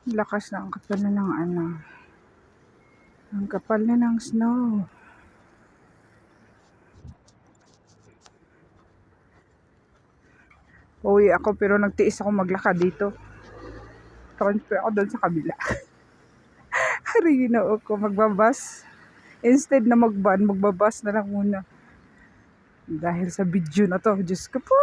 Lakas na ang kapal na ng ano. Ang kapal na ng snow. Uwi ako pero nagtiis ako maglakad dito. Transfer ako doon sa kabila. Hari ginoo ko, magbabas. Instead na magban, magbabas na lang muna. Dahil sa video na to, Diyos ko po.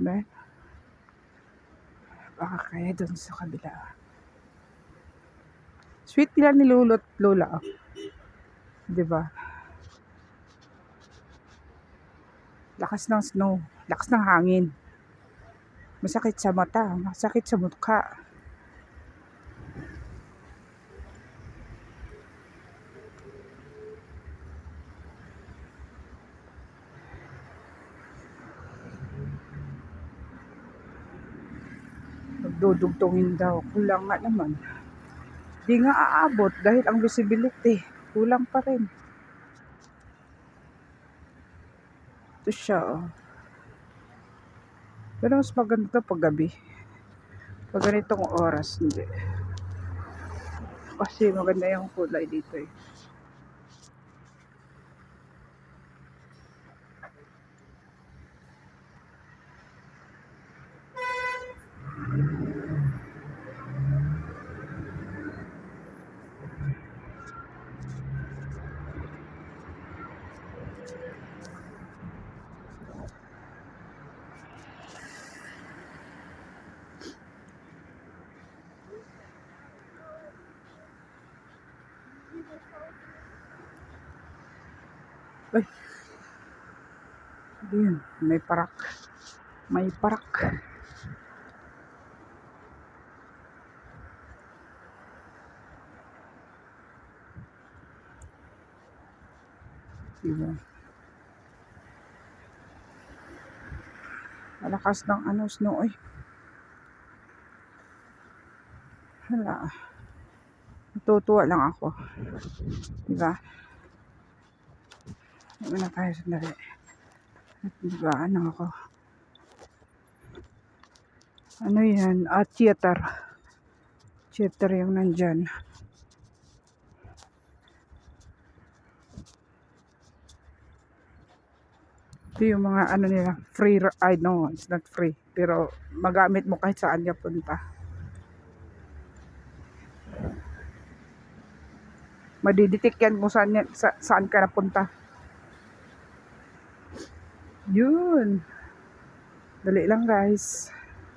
Ba? Baka kaya doon sa kabila. Sweet nila ni Lolo at Lola. Oh. Diba? Lakas ng snow. Lakas ng hangin. Masakit sa mata. Masakit sa mukha. Magdudugtongin daw. Kulang nga naman. Di nga aabot dahil ang visibility. Kulang pa rin. Ito siya, oh. Pero mas maganda pag gabi. Pag ganitong oras, hindi. Kasi maganda yung kulay dito eh. Ay, yun, may parak. May parak. Diba? Malakas ng ano, snow eh. Hala. Natutuwa lang ako. Diba? Diba na tayo sandali. At diba, ano ako? Ano yan? Theater. Theater yung nandyan. Ito yung mga ano nila, free, I know, it's not free. Pero magamit mo kahit saan ka punta. Madiditik yan kung saan ka napunta. Yun. Dali lang guys.